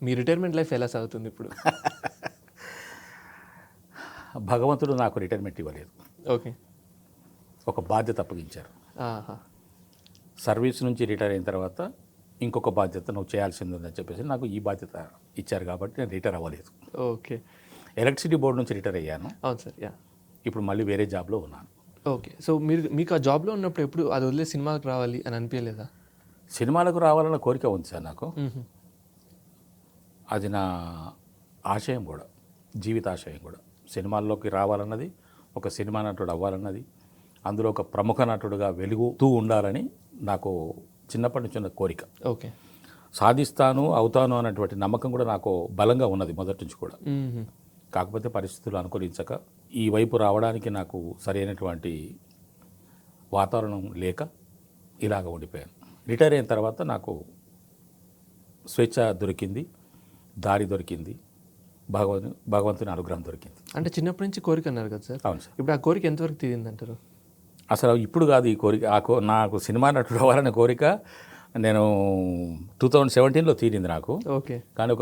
మీ retirement life ఎలా సాగుతుంది ఇప్పుడు? భగవంతుడు నాకు రిటైర్మెంట్ ఇవ్వలేదు. ఓకే. ఒక బాధ్యత అప్పగించారు. ఆహా! సర్వీస్ నుంచి రిటైర్ అయిన తర్వాత ఇంకొక బాధ్యత నువ్వు చేయాల్సింది ఉందని చెప్పేసి నాకు ఈ బాధ్యత ఇచ్చారు కాబట్టి నేను రిటైర్ అవ్వలేదు. ఓకే. ఎలక్ట్రిసిటీ బోర్డు నుంచి రిటైర్ అయ్యాను. అవును సార్. యా. ఇప్పుడు మళ్ళీ వేరే జాబ్లో ఉన్నాను. ఓకే. సో మీకు ఆ జాబ్లో ఉన్నప్పుడు ఎప్పుడు అది వదిలేసి సినిమాకి రావాలి అని అనిపించలేదా? సినిమాలకు రావాలన్న కోరిక ఉంది సార్ నాకు. మ్మ్. అది నా ఆశయం కూడా, జీవితాశయం కూడా. సినిమాల్లోకి రావాలన్నది, ఒక సినిమా నటుడు అవ్వాలన్నది, అందులో ఒక ప్రముఖ నటుడుగా వెలుగుతూ ఉండాలని నాకు చిన్నప్పటి నుంచి ఉన్న కోరిక. ఓకే. సాధిస్తాను, అవుతాను అన్నటువంటి నమ్మకం కూడా నాకు బలంగా ఉన్నది మొదటి నుంచి కూడా. మ్మ్. కాకపోతే పరిస్థితులు అనుకూలించక ఈ వైపు రావడానికి నాకు సరైనటువంటి వాతావరణం లేక ఇలాగ ఉండిపోయాను. రిటైర్ అయిన తర్వాత నాకు స్వేచ్ఛ దొరికింది, దారి దొరికింది, భగవంతుని అనుగ్రహం దొరికింది. అంటే చిన్నప్పటి నుంచి కోరిక అన్నారు కదా సార్? అవును సార్. ఇప్పుడు ఆ కోరిక ఎంతవరకు తీరిందంటారు? అసలు ఇప్పుడు కాదు ఈ కోరిక. నాకు సినిమా నటుడు అవ్వాలనే కోరిక నేను 2017లో తీరింది నాకు. ఓకే. కానీ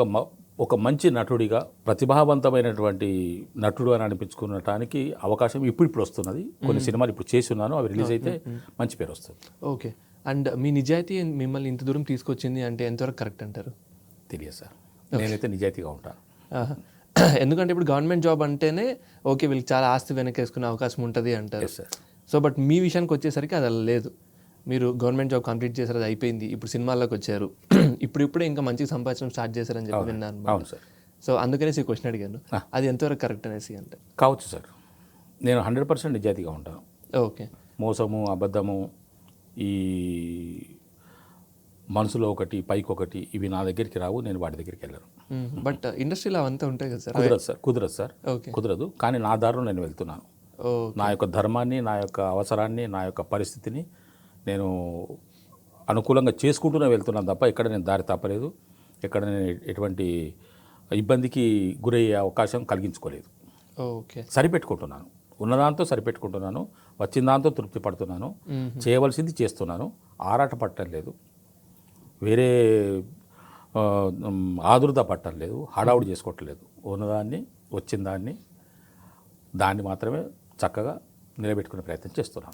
ఒక మంచి నటుడిగా, ప్రతిభావంతమైనటువంటి నటుడు అని అనిపించుకునటానికి అవకాశం ఇప్పుడు వస్తున్నది. కొన్ని సినిమాలు ఇప్పుడు చేసి ఉన్నాను, అవి రిలీజ్ అయితే మంచి పేరు వస్తుంది. ఓకే. అండ్ మీ నిజాయితీ మిమ్మల్ని ఇంత దూరం తీసుకొచ్చింది అంటే ఎంతవరకు కరెక్ట్ అంటారు? తెలియదు సార్, నేనైతే నిజాయితీగా ఉంటాను. ఆహా. ఎందుకంటే ఇప్పుడు గవర్నమెంట్ జాబ్ అంటేనే ఓకే వీళ్ళకి చాలా ఆస్తి వెనకేసుకునే అవకాశం ఉంటుంది అంటారు. సార్, సో బట్ మీ విషయానికి వచ్చేసరికి అది అలా లేదు. మీరు గవర్నమెంట్ జాబ్ కంప్లీట్ చేశారు, అది అయిపోయింది, ఇప్పుడు సినిమాల్లోకి వచ్చారు, ఇప్పుడిప్పుడే ఇంకా మంచిగా సంపాదించడం స్టార్ట్ చేశారని చెప్పి విన్నాను. అవును సార్. సో అందుకనేసి ఈ క్వశ్చన్ అడిగాను, అది ఎంతవరకు కరెక్ట్ అనేసి. అంటే కావచ్చు సార్, నేను 100% నిజాయితీగా ఉంటాను. ఓకే. మోసము, అబద్ధము, ఈ మనసులో ఒకటి పైకి ఒకటి, ఇవి నా దగ్గరికి రావు, నేను వాటి దగ్గరికి వెళ్ళను. బట్ ఇండస్ట్రీలో అవంతా ఉంటాయి కదా సార్? కుదరదు సార్. ఓకే. కుదరదు. కానీ నా దారిలో నేను వెళ్తున్నాను. నా యొక్క ధర్మాన్ని, నా యొక్క అవసరాన్ని, నా యొక్క పరిస్థితిని నేను అనుకూలంగా చేసుకుంటూనే వెళ్తున్నాను తప్ప ఎక్కడ నేను దారి తప్పలేదు, ఎక్కడ నేను ఎటువంటి ఇబ్బందికి గురయ్యే అవకాశం కలిగించుకోలేదు. ఓకే. సరిపెట్టుకుంటున్నాను, ఉన్నదాంతో సరిపెట్టుకుంటున్నాను, వచ్చిన దాంతో తృప్తి పడుతున్నాను, చేయవలసింది చేస్తున్నాను, ఆరాట పట్టడం లేదు, వేరే ఆదుర్ద పట్టడం లేదు, హడావుడి చేసుకోవట్లేదు. ఉన్నదాన్ని, వచ్చిన దాన్ని మాత్రమే చక్కగా నిలబెట్టుకునే ప్రయత్నం చేస్తున్నాను.